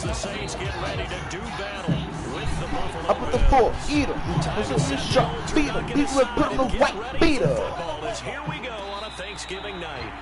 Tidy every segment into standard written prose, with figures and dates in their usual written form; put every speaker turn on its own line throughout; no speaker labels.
the Saints get ready to do battle with the Buffalo
Up with the four, eat him. What's a shot? Beat him. People are putting the white beater.
Here we go on a Thanksgiving night.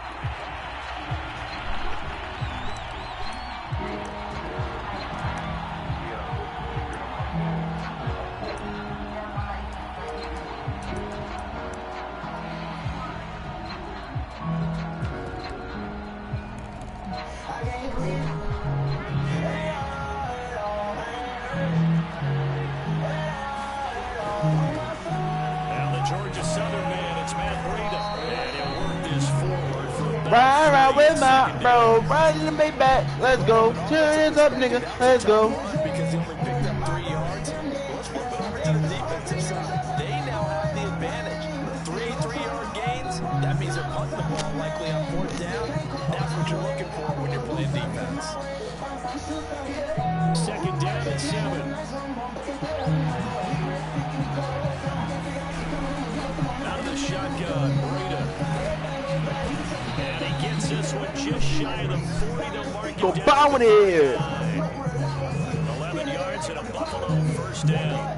Ride with my bro, ride in the Maybach. Let's go. Turn hands up, nigga. Let's go.
Because he only picked up 3 yards. Let's flip it over to the defensive side. They now have the advantage. 3-3-yard gains. That means they're punting the ball likely on 4th down. That's what you're looking for when you're playing defense.
2nd down and 7. Out of the shotgun, Breida. And he gets this one just shy of the 40. They'll mark it
go
down.
bow in here.
11 yards and a Buffalo 1st down.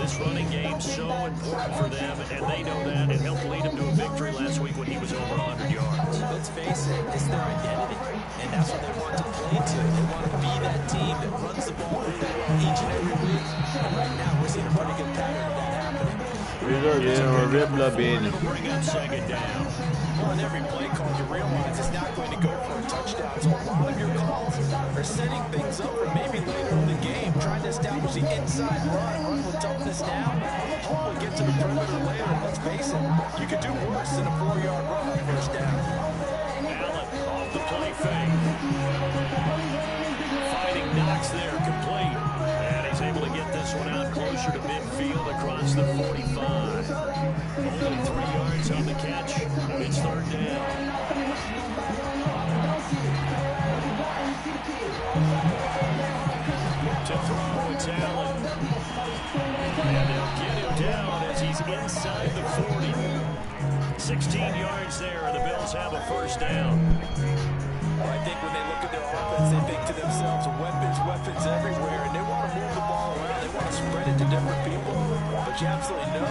This running game so important for them, and they know that. It helped lead them to a victory last week when he was over 100 yards.
Let's face it, it's their identity, and that's what they want to play to. They want to be that team that runs the ball each and every week. And right now, we're seeing a pretty good pattern of that happening.
Bring up 2nd down.
Well, in every play call, you realize it's not going to go for a touchdown. So a lot of your calls are setting things up for maybe later in the game, trying to establish the inside run with toughness now. Hopefully get to the perimeter later. And let's face it, you could do worse than a 4-yard run on 1st down.
Allen off the play fake. Fighting Knox there, complete. And he's able to get this one out closer to midfield across the 45. Only 3 yards on the catch. It's 3rd down. To throw, it's Allen. And they'll get him down as he's inside the 40. 16 yards there, and the Bills have a 1st down.
Well, I think when they look at their offense, they think to themselves, weapons everywhere, and they want to move the ball around. They want to spread it to different people. But you absolutely know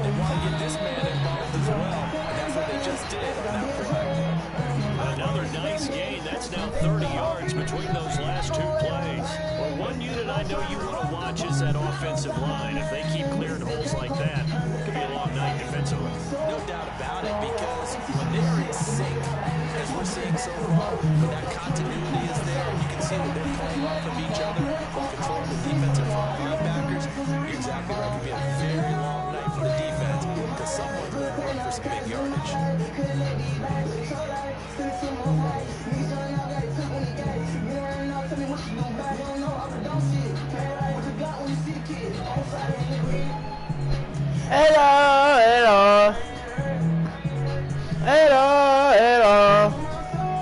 they want to get this man involved as well, and that's what they just did on that play.
Another nice gain. That's now 30 yards between those last 2 plays. Well, one unit I know you want to watch is that offensive line. If they keep clearing holes like that, it could be a long night defensively.
No doubt about it, because when they're in sync, as we're seeing so far, when that continuity is there, and you can see that they're playing off of each other, controlling the defensive linebackers, you're exactly right. It could be a very long night for the defense, because someone's going to run for some big yardage.
Hello.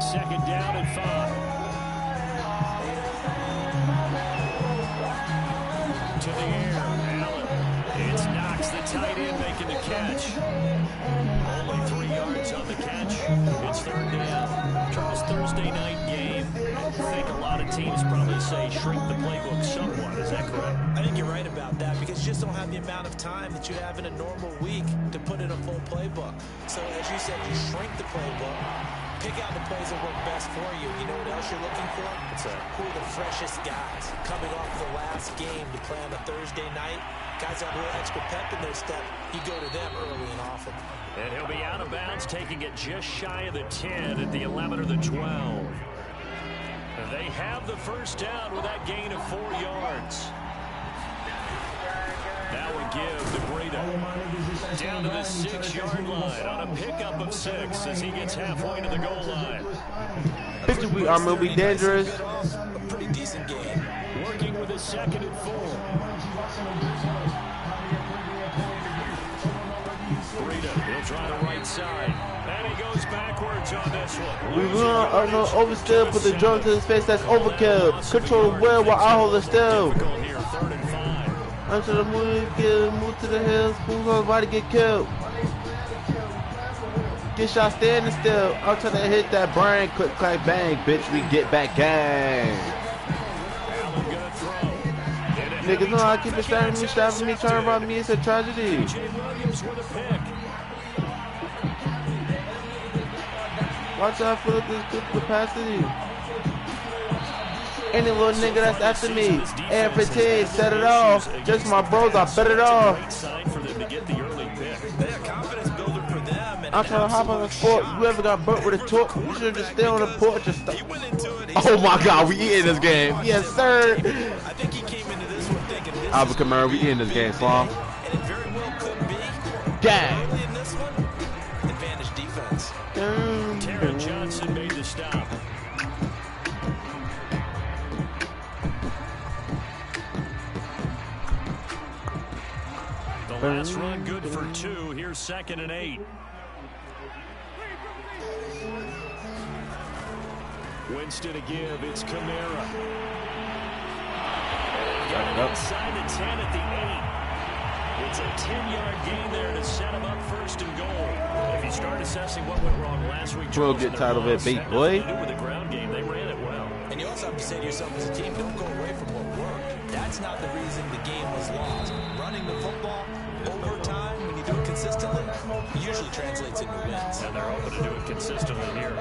2nd down and 5. To the air, Allen. It's Knox, the tight end, making the catch. Only 3 yards on the catch. It's 3rd down. Charles, Thursday night game. I think a lot of teams probably say shrink the playbook somewhat. Is that correct?
I think you're right about that, because you just don't have the amount of time that you have in a normal week to put in a full playbook. So as you said, you shrink the playbook, pick out the plays that work best for you. You know what else you're looking for? Who are the freshest guys coming off the last game to play on a Thursday night? Guys have a little extra pep in their step. You go to them early and often.
And he'll be out of bounds, taking it just shy of the 10 at the 11 or the 12. They have the 1st down with that gain of 4 yards. That would give to Breida down to the 6-yard line on a pickup of 6 as he gets halfway to the goal line.
Picture we are will be dangerous.
A pretty decent game.
Working with a 2nd and 4. Breida, he'll try the right side. And he goes backwards on this one.
We run no oversteer, put the drum to his face, that's overkill. Control the wheel while I hold the still.
Here, 3rd and 5.
I'm to the move to the hills, move on body get killed. Get shot standing still. I'm trying to hit that brain, quick clack bang, bitch, we get back gang. Niggas know I keep it stabbing me, trying to rob me. It's a tragedy.
Williams with a pick.
Watch out for this good capacity. Any little nigga that's after me, and fatigue, set it off. Just my bros, I bet it off. I'm trying to hop on the sport. You ever got burnt with a torch? You should just stay on the porch and stuff. Oh my God, we eating this game. Yes, sir.
I think he came into this one thinking this
Albert Kamara, we eating this game, Paul.
and it very well could be.
Gang.
Early in this one, advantage defense.
Taron Johnson made the stop. The last run good for 2. Here's 2nd and 8. Winston to give. It's Kamara. Got it inside the 10 at the 8. It's a 10-yard gain there to set him up 1st and goal. If you start assessing what went wrong last week,
We'll get tired of it, big boy.
With the ground game, they ran it well.
And you also have to say to yourself as a team, don't go away from what worked. That's not the reason the game was lost. Running the football over time, when you do it consistently, usually translates into wins.
And they're hoping to do it consistently here.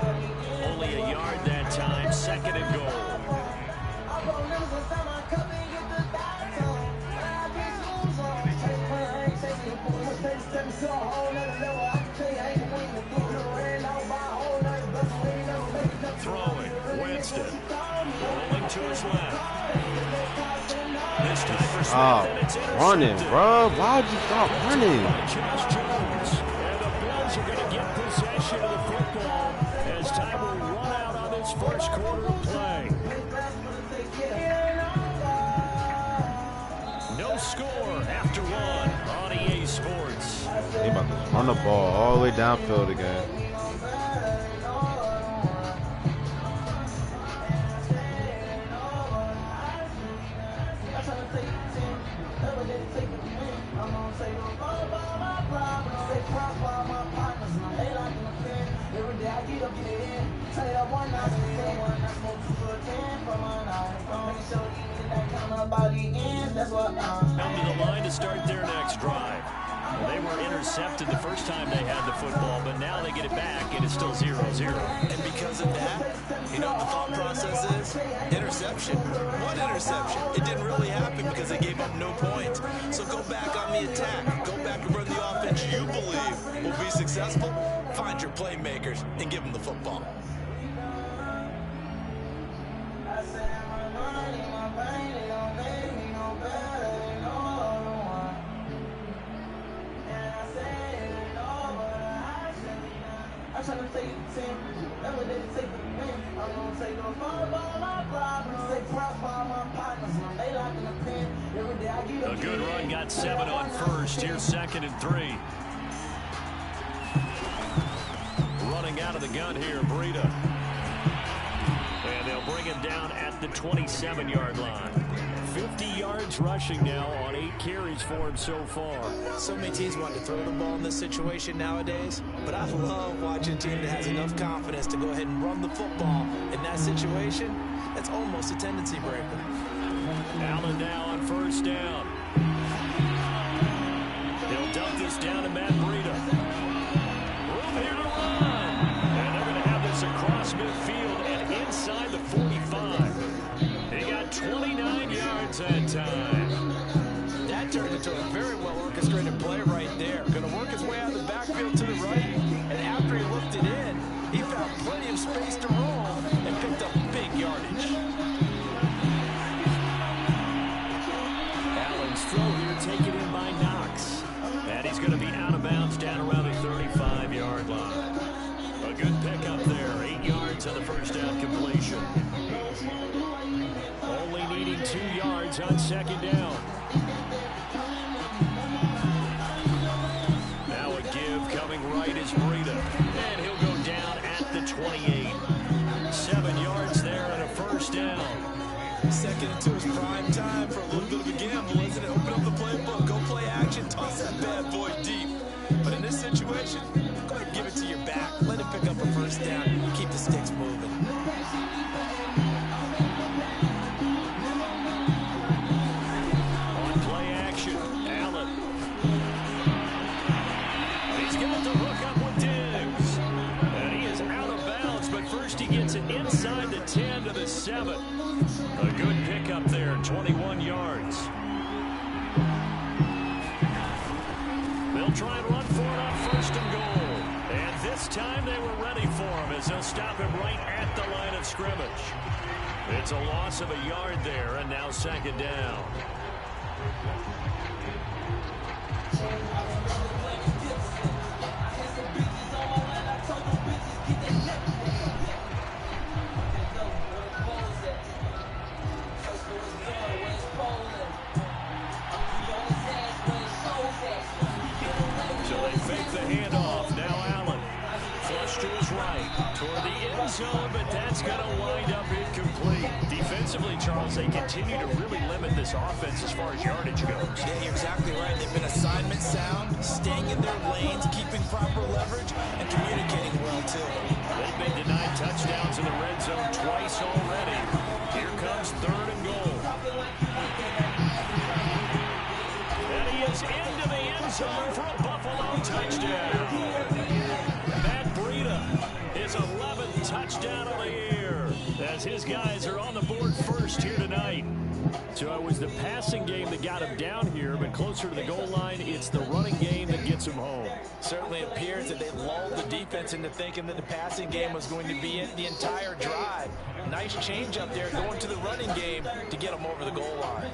Only a yard that time, 2nd and goal. Throwing, Winston, rolling to his left. This time for Smith, and it's
running,
intercepted.
bro. Why'd you stop running?
Josh Jones, and the Bills are going to get possession of the football as time will run out on this 1st quarter of play. No score after 1 on EA Sports.
They about to run the ball all the way downfield again.
Come to the line to start their next drive. Well, they were intercepted the first time they had the football, but now they get it back, and it's still 0-0.
And because of that, you know what the thought process is? Interception. One interception. It didn't really happen because they gave up no points. So go back on the attack. Go back and run the offense you believe will be successful. Find your playmakers and give them the football.
A good run, got 7 on 1st. Here's 2nd and 3. Running out of the gun here, Breida. And they'll bring him down at the 27-yard line. 50 yards rushing now on 8 carries for him so far.
So many teams want to throw the ball in this situation nowadays, but I love watching a team that has enough confidence to go ahead and run the football in that situation. That's almost a tendency breaker.
Allen now on 1st down. They'll dump this down to Matt Breida. Room here to run. And they're going to have this across midfield and inside the 45. He got 29 yards that time.
That turned into a very well-orchestrated play right there. Going to work his way out of the backfield to the right, and after he looked it in, he found plenty of space to roll and picked up big yardage.
Allen's throw here taken in by Knox. And he's going to be out of bounds down around the 35-yard line. A good pickup there. 8 yards on the 1st down completion. Only needing 2 yards on 2nd down. Now a give coming right is Breida. And he'll go down at the 28. 7 yards there and a 1st down.
2nd and 2 is prime time for a little bit of a gamble, isn't it? Open up the playbook, go play action, toss that bad boy deep. But in this situation, go ahead and give it to your back. Let it pick up a 1st down. Keep the sticks moving.
A good pickup there, 21 yards. They'll try and run for it on 1st and goal. And this time they were ready for him as they'll stop him right at the line of scrimmage. It's a loss of a yard there, and now 2nd down. But that's going to wind up incomplete. Defensively, Charles, they continue to really limit this offense as far as yardage goes.
Yeah, you're exactly right. They've been assignment sound, staying in their lanes, keeping proper leverage, and communicating well, too.
They've been denied touchdowns in the red zone twice already. Here comes 3rd and goal. And he is into the end zone for a Buffalo touchdown. His 11th touchdown of the year as his guys are on the board first here tonight. So it was the passing game that got him down here, but closer to the goal line, it's the running game that gets him home.
Certainly appears that they lulled the defense into thinking that the passing game was going to be in the entire drive. Nice change up there going to the running game to get him over the goal line.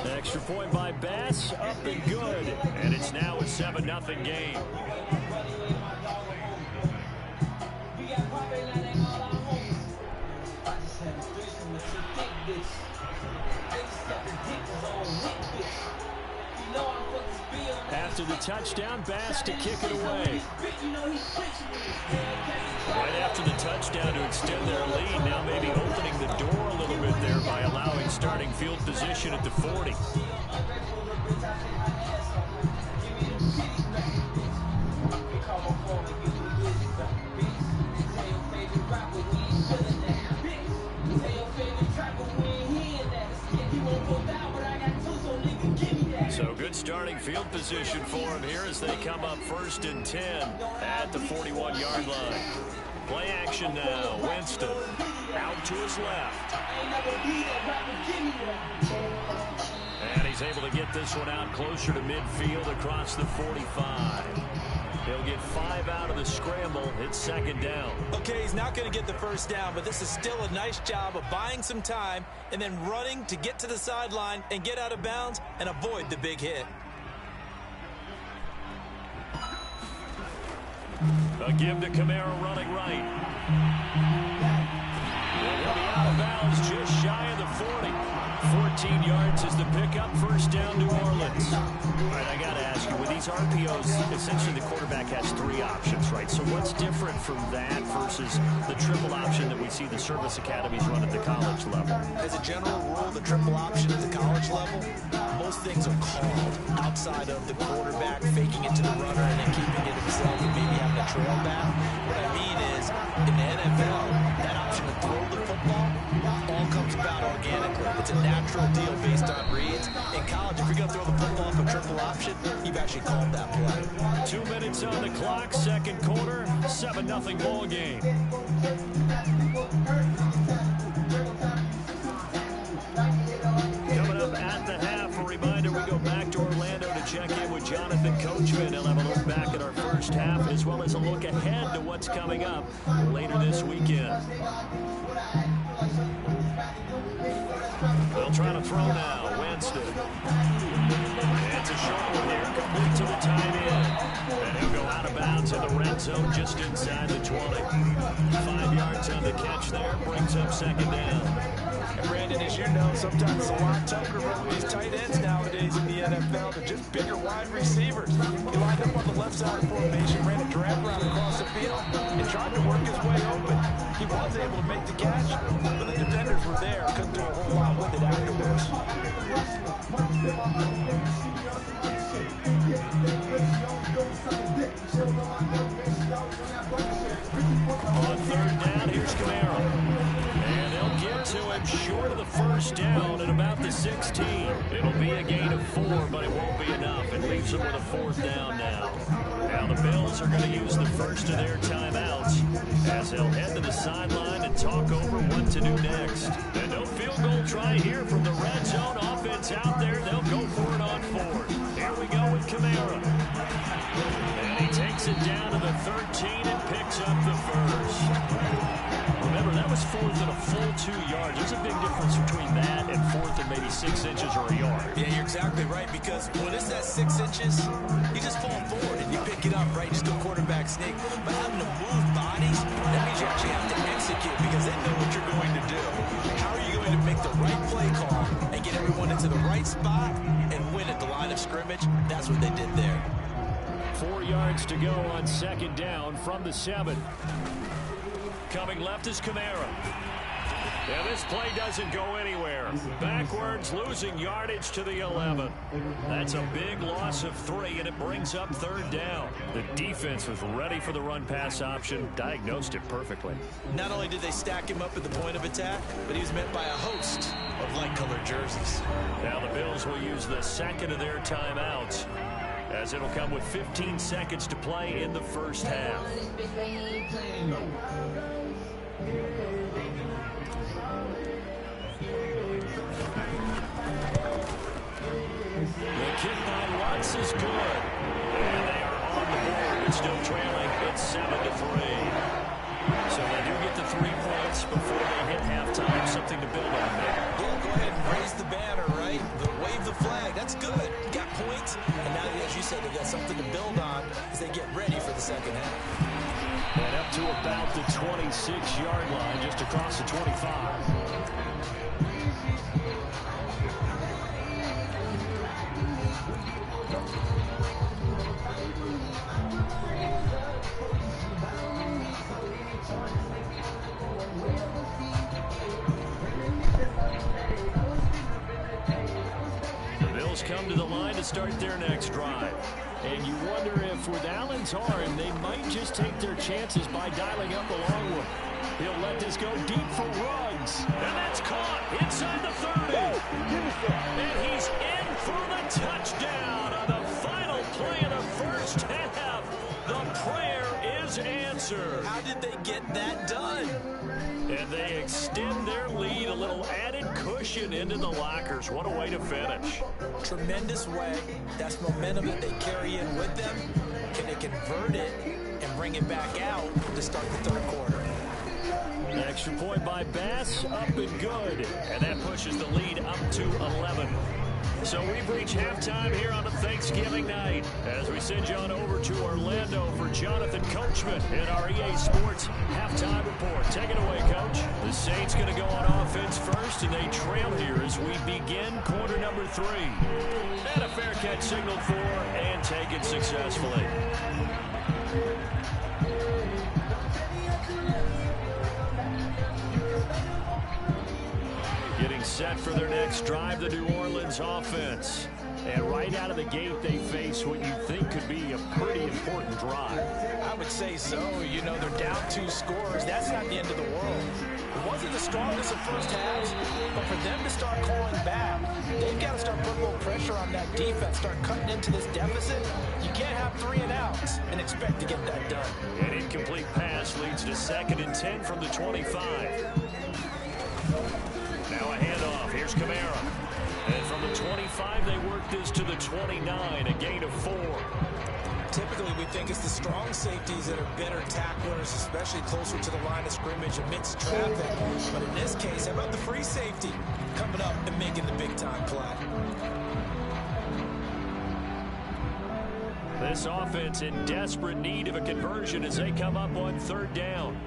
The extra point by Bass, up and good. And it's now a 7-0 game. After the touchdown, Bass to kick it away. Right after the touchdown to extend their lead, now maybe opening the door a little bit there by allowing starting field position at the 40. So good starting field position for him here as they come up 1st and 10 at the 41-yard line. Play action now. Winston out to his left. And he's able to get this one out closer to midfield across the 45. He'll get 5 out of the scramble. It's 2nd down.
Okay, he's not going to get the 1st down, but this is still a nice job of buying some time and then running to get to the sideline and get out of bounds and avoid the big hit.
A give to Kamara running right. He'll be out of bounds just shy of the 40. 14 yards is the pickup. 1st down, New Orleans. All right, I got to ask you, with these RPOs, essentially the quarterback has 3 options, right? So what's different from that versus the triple option that we see the service academies run at the college level?
As a general rule, the triple option at the college level, most things are called outside of the quarterback faking it to the runner and then keeping it himself and maybe having a trail back. What I mean is, in the NFL, that option to throw the football all comes about organically. It's a natural deal based on reads. In college, if you're going to throw the football off a triple option, you've actually called that play.
2 minutes on the clock, 2nd quarter, 7-0 ball game. Coming up at the half, a reminder, we go back to Orlando to check in with Jonathan Coachman. He'll have a look back at our 1st half as well as a look ahead to what's coming up later this weekend. They'll try to throw now. Winston. It's a short one here, complete to the tight end. And he'll go out of bounds in the red zone just inside the 20. 5 yards on the catch there, brings up 2nd down.
And Brandon, as you know, sometimes it's a lot tougher running these tight ends nowadays in the NFL. They're just bigger wide receivers. He lined up on the left side of the formation, ran a drag route across the field, and tried to work his way open. He was able to make the catch, but the defenders were there. Couldn't do a whole lot with it afterwards. On 3rd down, here's Kamara. And they'll get to it
short of the first down at about the 16. It'll be a gain of 4, but it won't be enough. It leaves them with a 4th down now. Now the Bills are going to use the first of their timeouts as they'll head to the sideline and talk over what to do next. And no field goal try here from the red zone. Offense out there. They'll go for it on 4th. Here we go with Kamara. And he takes it down to the 13 and picks up the first. Remember, that was 4th and a full 2 yards. There's a big difference between that and 4th and maybe 6 inches or a yard.
Yeah, you're exactly right, because when it's that 6 inches, you just fall forward and you pick it up, right? You just go quarterback sneak. But having to move bodies, that means you actually have to execute because they know what you're going to do. How are you going to make the right play call and get everyone into the right spot and win at the line of scrimmage? That's what they did there.
4 yards to go on 2nd down from the 7. Coming left is Kamara. And this play doesn't go anywhere. Backwards, losing yardage to the 11. That's a big loss of 3, and it brings up 3rd down. The defense was ready for the run-pass option, diagnosed it perfectly.
Not only did they stack him up at the point of attack, but he was met by a host of light-colored jerseys.
Now the Bills will use the 2nd of their timeouts, as it'll come with 15 seconds to play in the first half. The kick by Lutz is good. And they are on the board, but still trailing. It's 7-3. So they do get the 3 points before they hit halftime. Something to build on there.
Yeah, go ahead and raise the banner, right? Wave the flag. That's good. Got points. And now, as you said, they got something to build on as they get ready for the second half.
And up to about the 26-yard line, just across the 25. Come to the line to start their next drive. And you wonder if with Allen's arm, they might just take their chances by dialing up a long one. He'll let this go deep for Ruggs. And that's caught inside the 30. And he's in for the touchdown on the final play of the first half. The prayer is answered.
How did they get that done?
And they extend their lead, a little added cushion into the lockers. What a way to finish.
Tremendous way. That's momentum that they carry in with them. Can they convert it and bring it back out to start the 3rd quarter?
An extra point by Bass, up and good. And that pushes the lead up to 11. So we've reached halftime here on a Thanksgiving night as we send you on over to Orlando for Jonathan Coachman in our EA Sports halftime report. Take it away, Coach. The Saints going to go on offense first, and they trail here as we begin quarter number 3. And a fair catch signaled for and taken successfully. Getting set for their next drive, the New Orleans offense. And right out of the gate, they face what you think could be a pretty important drive.
I would say so. You know, they're down 2 scores. That's not the end of the world. It wasn't the strongest of first halves, but for them to start calling back, they've got to start putting a little pressure on that defense, start cutting into this deficit. You can't have 3 and outs and expect to get that done.
An incomplete pass leads to 2nd and 10 from the 25. Now a handoff. Here's Kamara. And from the 25, they work this to the 29, a gain of 4.
Typically, we think it's the strong safeties that are better tacklers, especially closer to the line of scrimmage amidst traffic. But in this case, how about the free safety coming up and making the big-time play?
This offense in desperate need of a conversion as they come up on 3rd down.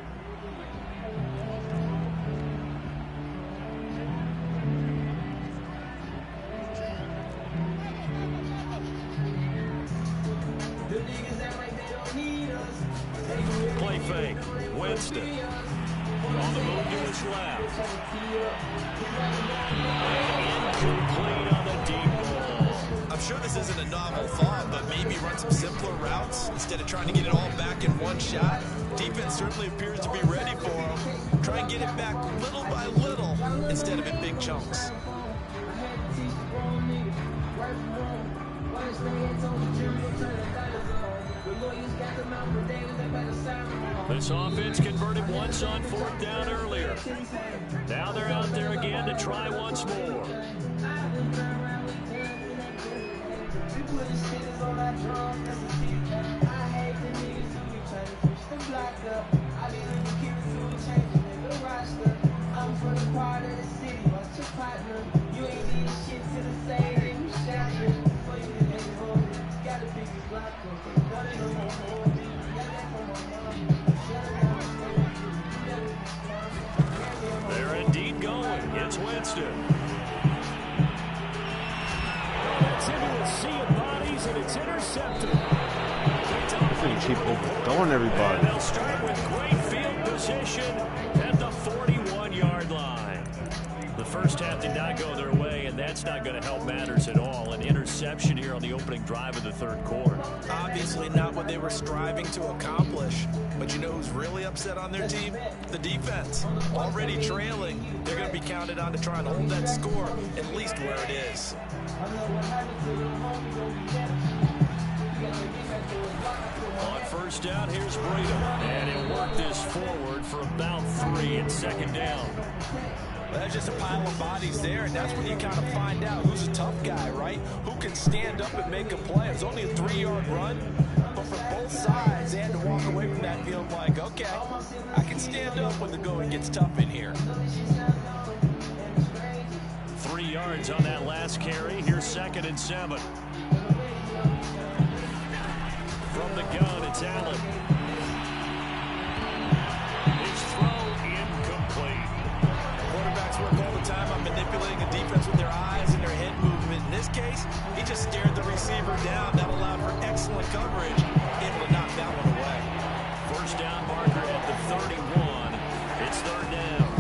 Play fake. Winston. On the move to his left. And incomplete on the deep ball.
I'm sure this isn't a novel thought, but maybe run some simpler routes instead of trying to get it all back in one shot. Defense certainly appears to be ready for him. Try and get it back little by little instead of in big chunks.
This offense converted once on 4th down earlier. Now they're out there again to try once more. They're indeed going. It's Winston. That's into a sea of bodies, and it's intercepted.
Keep overthrowing everybody.
And they'll start with great field position at the 41-yard line. The first half did not go their way, and that's not going to help matters at all. An interception here on the opening drive of the 3rd quarter.
Obviously not what they were striving to accomplish. But you know who's really upset on their team? The defense. Already trailing. They're going to be counted on to try and hold that score at least where it is.
On 1st down, here's Breida. And he'll work this forward for about 3 and 2nd down.
Well, there's just a pile of bodies there, and that's when you kind of find out who's a tough guy, right? Who can stand up and make a play. It was only a 3-yard run, but for both sides, they had to walk away from that feeling like, okay, I can stand up when the going gets tough in here.
3 yards on that last carry. Here's 2nd and 7. From the gun, it's Allen. His throw incomplete.
Quarterbacks work all the time on manipulating the defense with their eyes and their head movement. In this case, he just stared the receiver down. That allowed for excellent coverage, able to knock that one away.
1st down marker at the 31. It's 3rd down.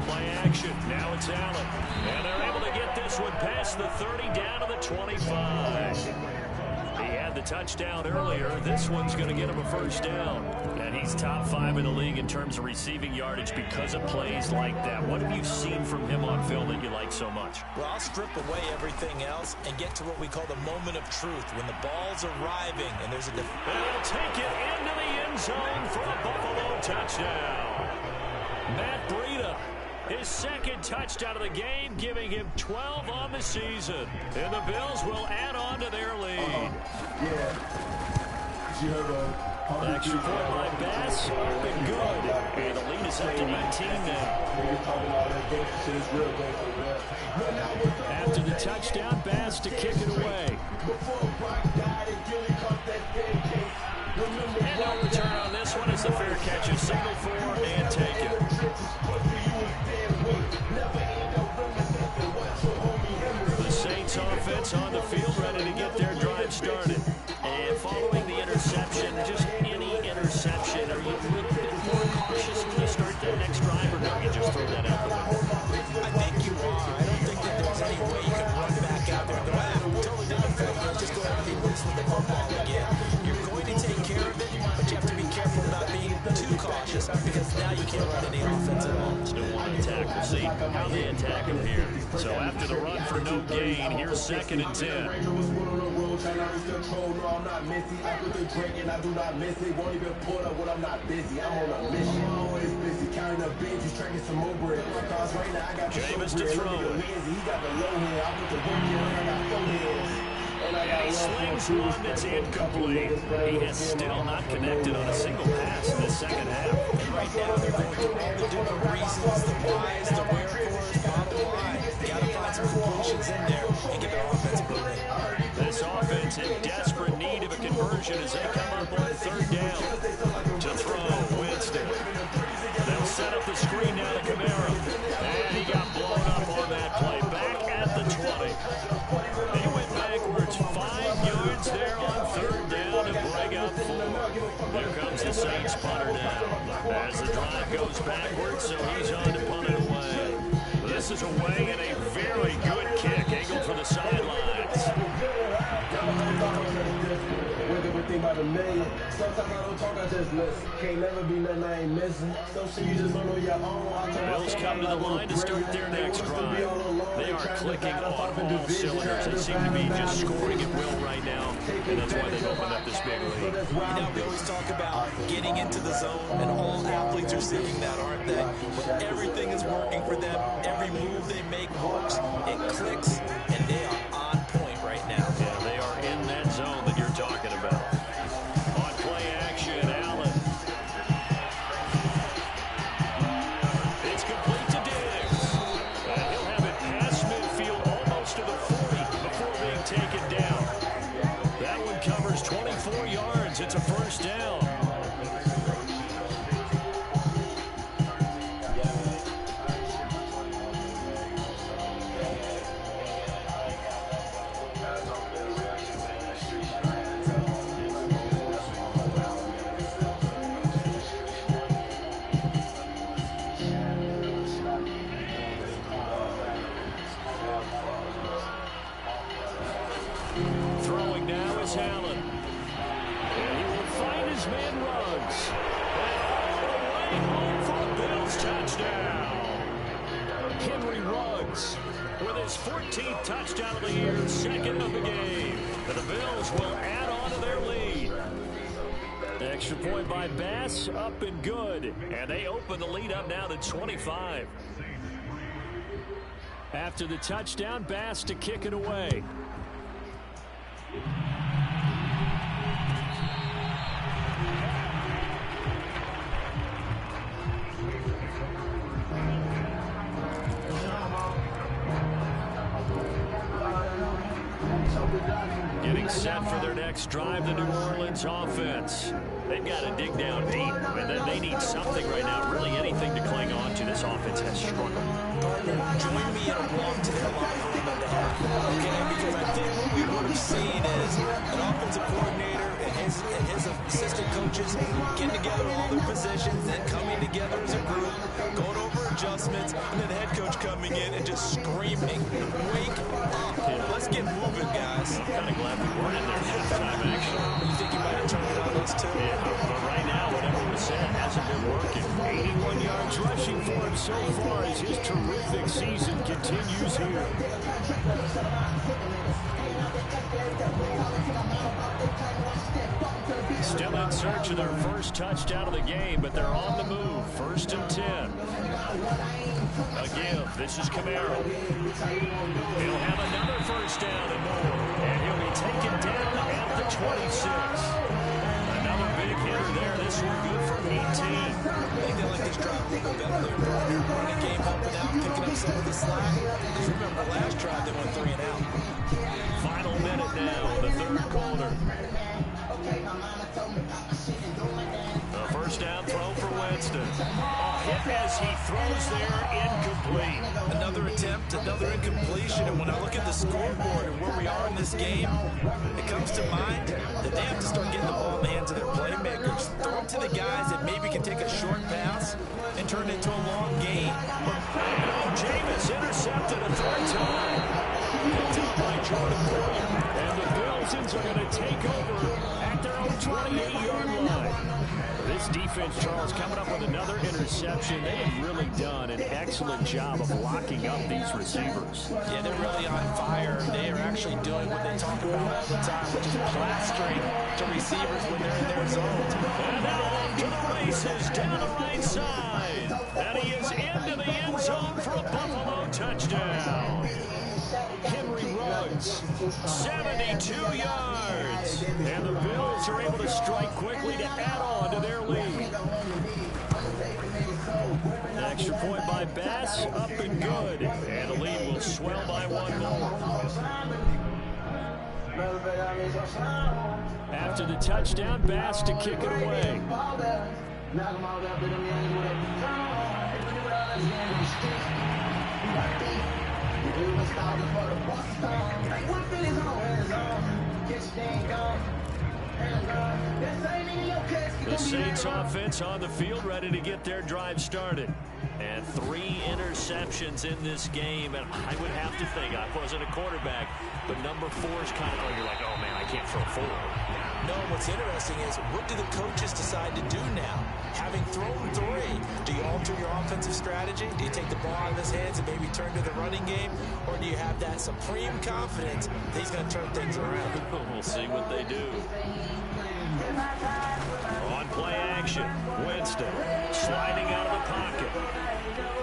Play action. Now it's Allen. And they're able to get this one past the 30 down to the 25. He had the touchdown earlier. This one's going to get him a 1st down. And he's top 5 in the league in terms of receiving yardage because of plays like that. What have you seen from him on film that you like so much?
Well, I'll strip away everything else and get to what we call the moment of truth, when the ball's arriving and there's a...
And he'll take it into the end zone for a Buffalo touchdown. Matt Breida, his 2nd touchdown of the game, giving him 12 on the season. And the Bills will add on to their lead. Extra point by Bass, up and good. And the lead is up to 19 now. After the touchdown, Bass to kick it away. And no return on this one as the fair catch is signaled for and taken. The Saints offense on the field, ready to get their drive started. And following the interception, just any interception, are you a little bit more cautious when you start that next drive, or don't you just throw that out the window?
I think you are. I don't think that there's any way you can run back out there and go, totally different field. Let's just go ahead and release the football again. You're going to take care of it, but you have to be careful not being too cautious, because now you can't run any offense at all.
Still want to attack. We'll see how they attack him here. So after the run for no gain, here's 2nd and 10.
I'm not messy. I put the drink and I do not miss it. Won't even pull up when I'm not busy. I'm on a mission. Always busy counting up Benjis, tracking some more bread. Cause right now I got the
Jameis to throw it.
He got the low head. I put the work in. I got 4 heads.
And he slings one that's incomplete. He has still not connected on a single pass in the 2nd half.
Right now they're going through all the different reasons, the whys, the wherefores, bottom line. You got to find some conclusions in there and get their offense moving.
This offense in desperate need of a conversion as they come up on 3rd down. To throw, Winston. They'll set up the screen now to Kamara. And he got blown up on that play. Back at the 20. They went backwards 5 yards there on 3rd down to bring up 4. Here comes the Saints punter now. As the drive goes backwards, so he's on to punt it away. This is away and a very good kick. Angled for the sidelines.
about a million. Sometimes I don't talk, I just listen. Can't never be nothing I ain't missing. Some shit you just learn on your own.
Bills come to the line to start their next drive. They are clicking on all cylinders. They seem to be just scoring at will right now, and that's why they've opened up this big lead.
We always talk about getting into the zone, and all athletes are seeking that, aren't they? But everything is working for them. Every move they make works. It clicks, and they are on point right now.
Yeah, they are in that zone that you're talking about. On play action, Allen. It's complete to Diggs. And he'll have it past midfield almost to the 40 before being taken down. That one covers 24 yards. It's a first down. Throwing now is Allen. And he will find his man Ruggs. And all the way home for a Bills touchdown. Henry Ruggs with his 14th touchdown of the year, second of the game. And the Bills will add on to their lead. Extra point by Bass, up and good. And they open the lead up now to 25. After the touchdown, Bass to kick it away. Getting set for their next drive, the New Orleans offense. They've got to dig down deep, and they need something right now, really anything to cling on to. This offense has struggled.
Join me in a walk to their locker room and okay? Because I think what we would have seen is an offensive coordinator and his assistant coaches getting together all their positions and coming together as a group, going over adjustments, and then the head coach coming in and just screaming, "Wake up! Let's get moving, guys."
I'm kind of glad we weren't in there halftime, actually.
You think you might have turned it on us too?
Yeah, but right now, whatever was said hasn't been working. 81 yards rushing for him so far as his terrific season continues here. Still in search of their first touchdown of the game, but they're on the move. 1st and 10. A give. This is Camaro. He'll have another first down and more. And he'll be taken down at the 26. Another big hitter there. This one good for 18.
I think they like this drive a little bit better. They're running game helping out, picking up some of the slack. Because remember, last drive they went 3 and out.
Final minute now, the 3rd quarter. The first down throw for Winston. A hit as he throws there, incomplete.
Another attempt, another incompletion. And when I look at the scoreboard and where we are in this game, it comes to mind that they have to start getting the ball in the hands of their playmakers. Throw it to the guys that maybe can take a short pass and turn it into a long gain.
Jameis intercepted a 3rd time. Picked up by Jordan Poyer. And the Bills are going to take over at their own 28-yard line. This defense, Charles, coming up with another interception. They have really done an excellent job of locking up these receivers.
Yeah, they're really on fire. They are actually doing what they talk about all the time, which is plastering to receivers when they're in their zones.
And now off to the races down the right side. And he is into the end zone for a Buffalo touchdown. Henry Ruggs, 72 yards. And the Bills are able to strike quickly to add on to their lead. Extra point by Bass, up and good. And the lead will swell by 1 more. After the touchdown, Bass to kick it away. The Saints offense on the field, ready to get their drive started. And 3 interceptions in this game. And I would have to think, I wasn't a quarterback, but number 4 is kind of, you're like, oh man, I can't throw 4.
No, what's interesting is, what do the coaches decide to do now? Having thrown 3, do you alter your offensive strategy? Do you take the ball out of his hands and maybe turn to the running game? Or do you have that supreme confidence that he's going to turn things around?
We'll see what they do. On play action, Winston sliding out of the pocket.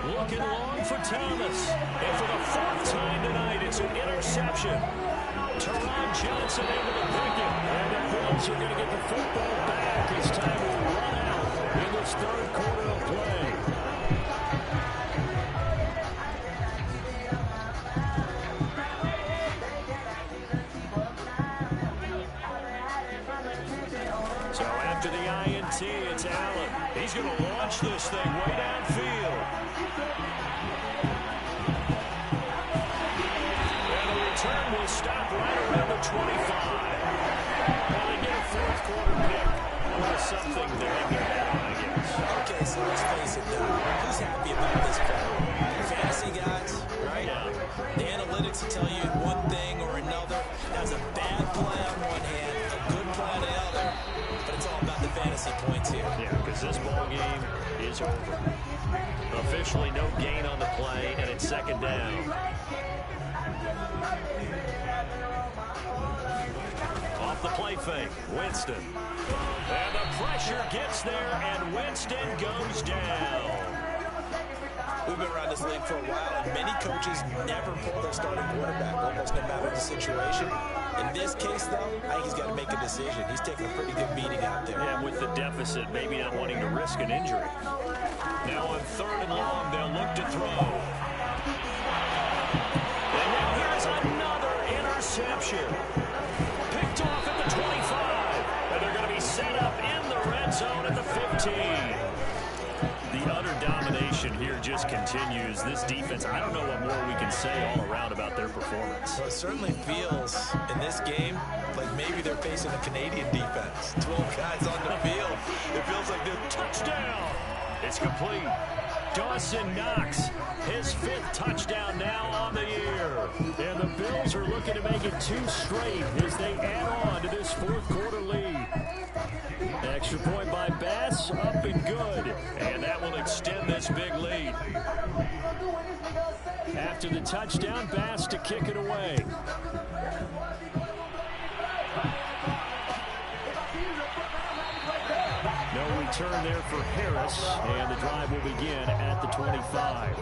Looking long for Thomas. And for the 4th time tonight, it's an interception. Teron Johnson able to pick it. And the Bills are going to get the football back as time will run out in this 3rd quarter of play. So after the INT, it's Allen. He's going to launch this thing way downfield. And the return will stop right around the 25. Well, they get a 4th quarter pick. Well, something to hang their hat on, I guess.
Okay, so let's face it now. Who's happy about this play? Fantasy guys, right?
Yeah.
The analytics will tell you one thing or another. That's a bad play on one hand, a good play on the other. But it's all about the fantasy points here.
Yeah, because this ball game is over. Officially no gain on the play, and it's 2nd down. Off the play fake, Winston. And the pressure gets there, and Winston goes down.
We've been around this league for a while, and many coaches never pull their starting quarterback, almost no matter the situation. In this case, though, I think he's got to make a decision. He's taking a pretty good beating out there.
Yeah, with the deficit, maybe not wanting to risk an injury. Now on 3rd and long, they'll look to throw. And now here's another interception. Picked off at the 25. And they're going to be set up in the red zone at the 15. The utter domination here just continues. This defense, I don't know what more we can say all around about their performance.
Well, it certainly feels in this game like maybe they're facing a Canadian defense. 12 guys on the field. It feels like they're
Touchdown! It's complete. Dawson Knox, his 5th touchdown now on the year. And the Bills are looking to make it 2 straight as they add on to this 4th quarter lead. Extra point by Bass, up and good. And that will extend this big lead. After the touchdown, Bass to kick it away. No return there for Harris, and the drive will begin at the 25.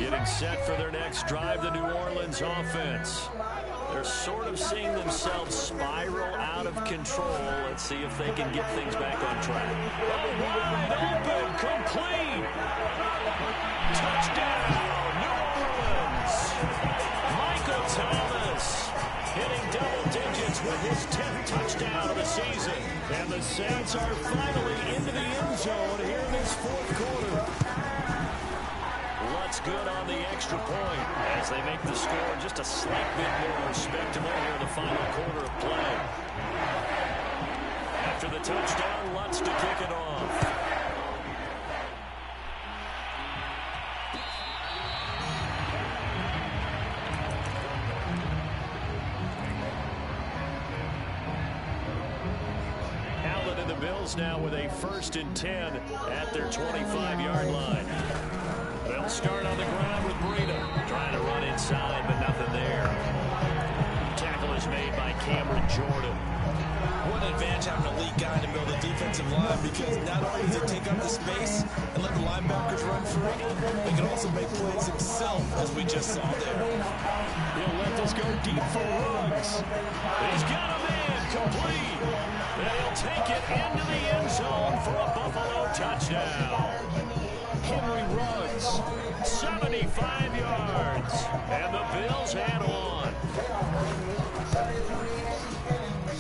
Getting set for their next drive, the New Orleans offense. They're sort of seeing themselves spiral out of control. Let's see if they can get things back on track. Oh, wide open, complete. Touchdown, New Orleans. Michael Thomas hitting double digits with his 10th touchdown of the season. And the Saints are finally into the end zone here in this 4th quarter. Lutz good on the extra point as they make the score just a slight bit more respectable here in the final quarter of play. After the touchdown, Lutz to kick it off. Allen and the Bills now with a 1st and 10 at their 25-yard line. They'll start on the ground with Breida. Trying to run inside, but nothing there. Tackle is made by Cameron Jordan.
What an advantage having an elite guy to build a defensive line, because not only does he take up the space and let the linebackers run free, he can also make plays himself, as we just saw there.
He'll let this go deep for Ruggs. He's got a man complete. And he'll take it into the end zone for a Buffalo touchdown. Henry Ruggs, 75 yards. And the Bills add on.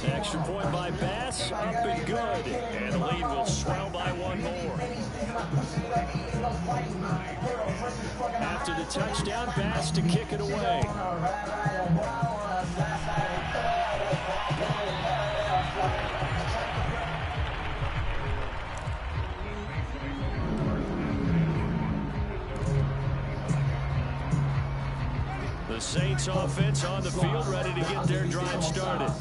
Extra point by Bass, up and good. And the lead will swell by 1 more. After the touchdown, Bass to kick it away. Saints offense on the field, ready to get their drive started.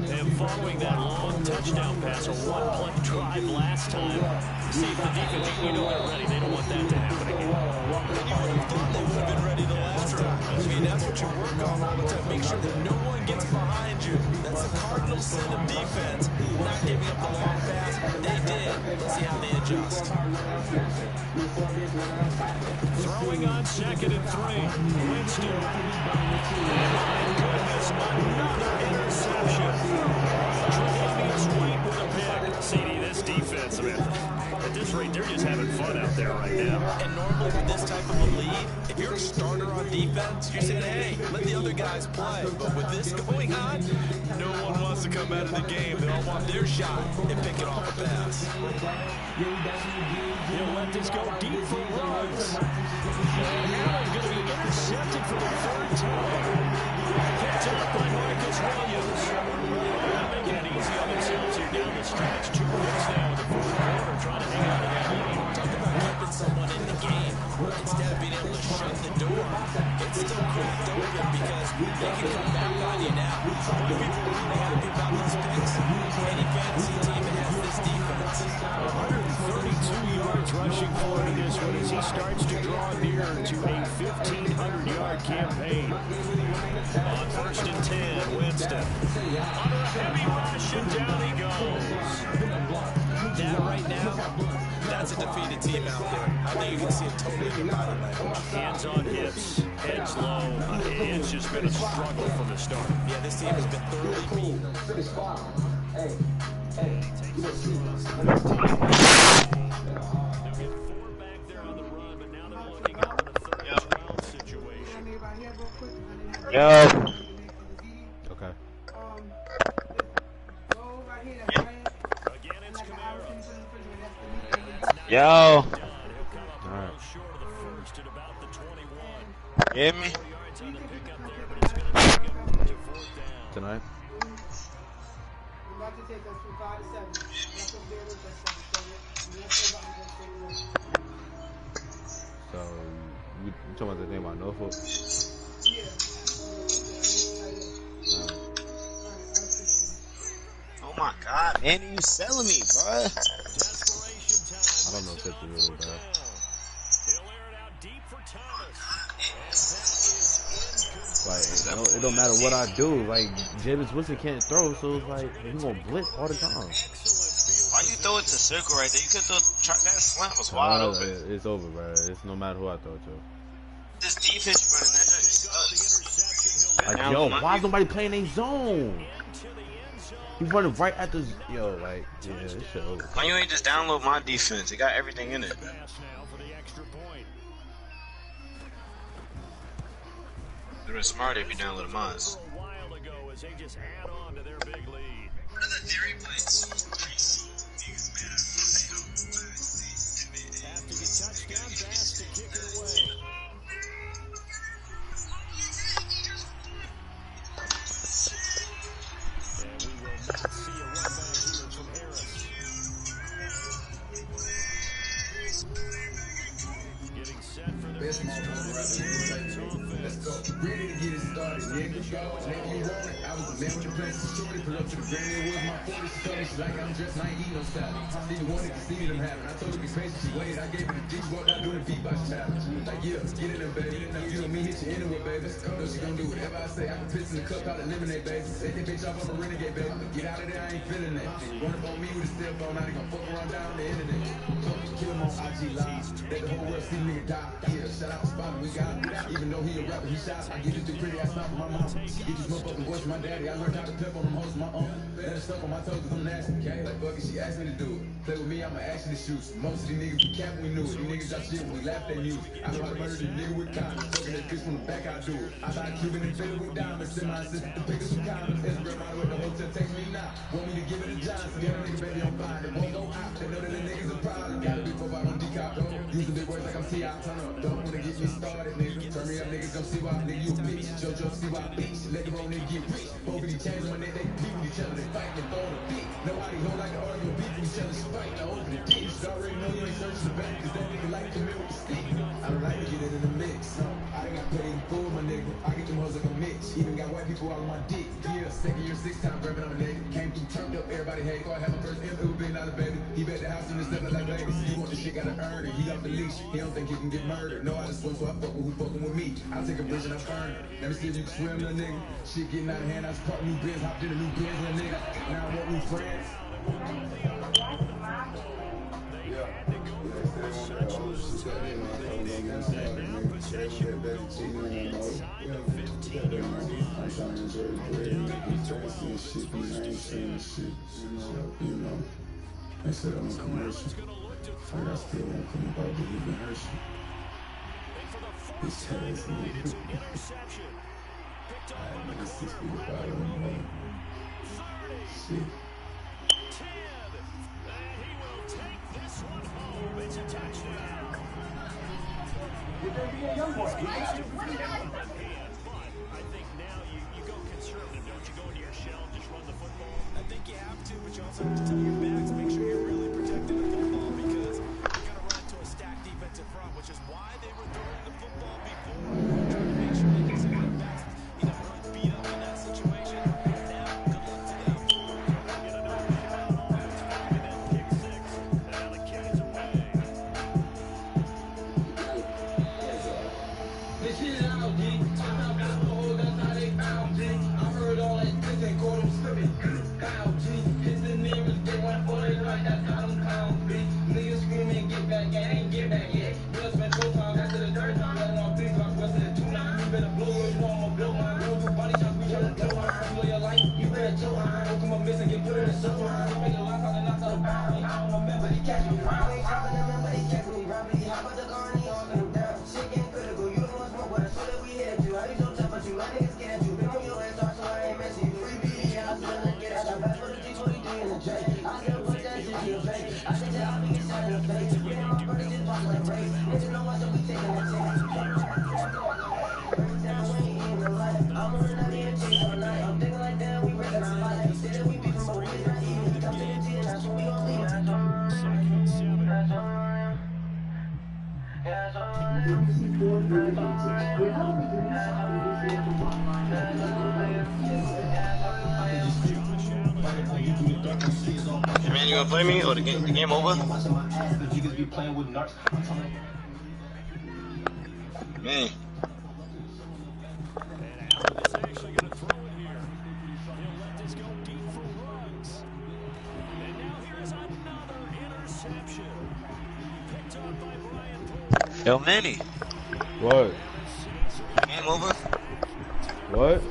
And following that long touchdown pass, a one-play drive last time. See if the defense, you know they're ready. They don't want that to happen again.
And you would have thought they would have been ready the last time. I mean, that's what you work on all the time. Make sure that no one gets behind you. That's the cardinal sin of defense, not giving up the long pass. They did. Let's see how they adjust.
Throwing on 2nd and 3. Winston. And my goodness, another interception. Tre'Davious White with a pick. CD, this defense, I mean, at this rate, they're just having fun out there right now.
And normally with this type of a lead, if you're a starter on defense, you're saying, hey, let the other guys play. But with this going on, no one wants to come out of the game. They all want their shot and pick it off a pass.
He'll let this go deep for Rhodes. And Allen's going to be intercepted for the 3rd time. Picked up by Marcus Williams. They're making it easy on themselves here down the stretch. 2 points now in the 4th quarter, trying to hang on to that lead.
Talk about keeping someone in the game instead of being able to shut the door. It's still cracked open because they can come back on you now. Boy, people are really happy about these picks. Any fantasy team that has this defense.
132 yards rushing for him in this one as he starts to draw near to a 1,500-yard campaign. On 1st and 10, Winston. Under a heavy rush, and down he goes.
That right now, that's a defeated team out there. I think you can see it totally in body language.
Hands on hips, heads low. It's just been a struggle from the start.
Yeah, this team has been thoroughly beaten.
Yo. Okay. Yo. Alright. Hear me? Tonight? So, you talking about the thing about Norfolk?
Oh my God, man, you selling me, bro?
I don't know if it's really bad. Like, it don't matter what I do. Like, Jameis Winston can't throw, so it's like, he's gonna blitz all the time.
Why you throw it to circle right there? You could throw, that slant was wide open.
It's over, bro. It's no matter who I throw it to.
This defense running, that just sucks.
Like, yo, why is nobody playing a zone? He's running right at the, yo, like, yeah, this shit over.
Why you ain't just download my defense? It got everything in it. It was smart if you downloaded mine. Another theory plays.
After the touchdown pass to kick it away. And we will not see a run back here from Harris. Getting set for their next drive.
Let's go. Ready to get it started, nigga. Nigga, you want it? I was the man with the place. Shorty pull up to the granny. It was my 40s. She told me she like I'm dressed and I ain't eat no salad. She didn't want it to see me them having. I told her be patient. She waited. I gave her the dick. Walked out doing the beatbox challenge. Like, yeah, get in there, baby. Now you and me hit you anywhere, baby. Know she gon' do whatever I say. I can piss in the cup out of lemonade, baby. Take that bitch off on a renegade, baby. Get out of there, I ain't feeling that. Run up on me with a step on. Now they gon' fuck around down the internet. Kill him on IG Live. Let the whole world see nigga die. Yeah, shout out to Spot. We got him. Even though he a rapper, he shot. I get it through pretty ass mouth from my mom. Get this motherfucking voice from my daddy. I learned how to clip on them hoes my own. Let her stuff on my toes cause I'm nasty. Okay? Like Bucky, she asked me to do it. Play with me, I'ma actually shoot. Most of these niggas be capping, we knew it. These niggas got shit when we laughed at music. I know how to murder these niggas with condoms. Fucking that bitch from the back, I do it. I thought Cuban and filled with diamonds. Send my assistant to pick up some condoms. Instagram model with the hotel text me now. Want me to give it a Johnson. The other nigga, baby, I'm fine. It won't go out. They know that the niggas are proud. Got a big profile on decop. Using big words like I'm T.I. Turn up. Don't wanna get me started, nigga. Turn me up, niggas gon' see why. Nigga, you a bitch. JoJo, see why bitch. Let the wrong nigga get rich. Both of these chains on their neck. Beat with each other. They fight and throw the beat. Nobody hold like the argument. Beat can tell it's spite. I open the deeds. Already know you ain't searching the back, cause that nigga like to milk the stick. I don't like to get it in the mix. I ain't got paid in full, my nigga. I get them hoes like a mix. Even got white people all on my dick. Yeah, second year, 6 time grabbing on a nigga. Came through, turned up, everybody hate. Thought I had my first M, it was $1 billion, baby. He bet the house in the stuff like Vegas. He want the shit, gotta earn it. He off the leash, he don't think he can get murdered. No, I just swim, so I fuck with who fucking with me. I'll take a bridge and I burn it. Let me see if you can swim, little nigga. Shit getting out of hand, I just caught new biz, hopped in a new biz, little nigga. Now I want new friends.
They said I'm a commercial. Like I still won't come about believing her shit. This ass nigga. Alright, nigga, 6 feet apart on me. Shit.
I think you have to, but you also have to tell your backs, make sure you're really protecting the football because you're going to run into a stacked defensive front, which is why they were throwing the football before. Trying to make sure they can see their backs, really beat up in that situation. Now, good luck to them.
This shit out, G. I'm not the whole, that's how they found, G. I heard all that shit, they call them scrimmage. Foul, G. Hit the nearest, they want for it like that's how them pounds, B. Niggas screaming, get back, yeah, ain't get back yet. We'll spend 4 times after the 3rd time, letting off 3 clocks, west of the 2-9. You better blow it, you know I'ma blow mine. Roll through body shots, we tryna blow mine. You know your life, you better chill mine. Don't come up missing, get put in the show line. You make a lot, probably not to the bound. I don't remember, he catch me round. I ain't dropping them, but he catch me round. But he hop out the car and he on him down. Shit getting critical, you don't want smoke with us, so that we hit you. How you so tough, but you like niggas get at you. Been on your ass, so I ain't messing you. Free BD, I still look get at you. Back for the G23 and the J. I still put that shit in your face. I think that I'll be get shot in the face. Been in my first shit, pop like race. Niggas know why, so we taking that chance. I'm running out here, chase all night. I'm thinking like that, we breaking our fight. They said that we beefing, but we not even. Come to the G, and that's when we gon' leave. That's
Hey man, you gonna play me or the game over? Man. Yo, Manny.
What?
Game over?
What?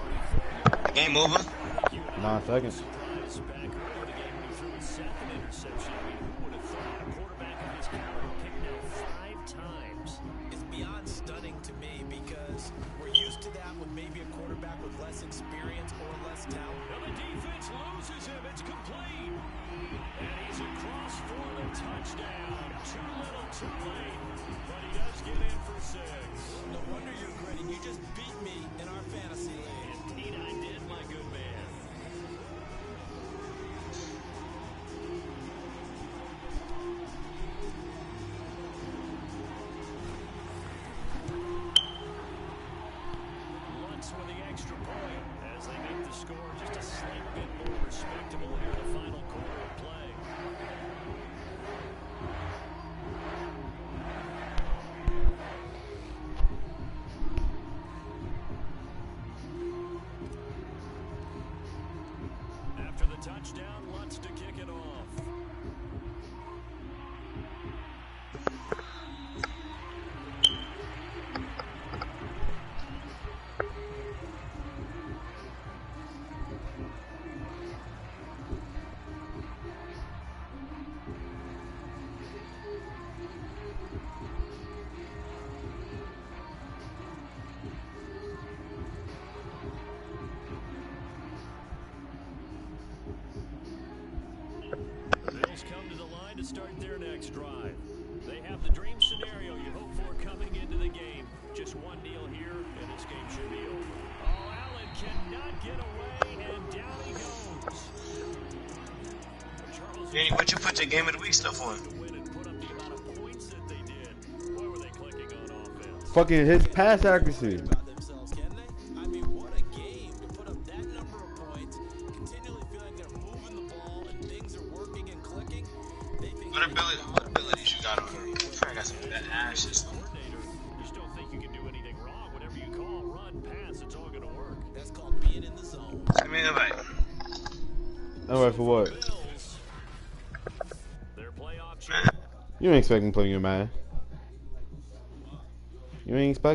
Game over?
9 seconds.
It's beyond stunning to me because we're used to that with maybe a quarterback with less experience or less talent.
Well, the defense loses him. It's complete. And he's across for the touchdown. Too little, too late. But he does get in for 6.
No wonder you're gritting. You just beat me in our fantasy league.
Indeed, I did, my good man. Lutz with the extra point as they make the score just a slight bit more respectable here in the final quarter of play. After the touchdown, Lutz to kick it off. The Bills come to the line to start their next drive. They have the dream scenario you hope for coming into the game. Just one deal here, and this game should be over. Oh, Allen cannot get away, and down he goes. Charles
Danny, what you put your game of the week stuff on?
Fucking his pass accuracy.
I mean, what a game to put up that number of points, continually feeling they're moving the ball and things are working and clicking.
What abilities you got on him? I got some of that ass system.
You still think you can do anything wrong? Whatever you call, run, pass, it's all going to work.
That's called being in the zone.
I mean, invite.
Alright, for what?
Their playoff
You ain't expecting playing your man. You ain't expecting.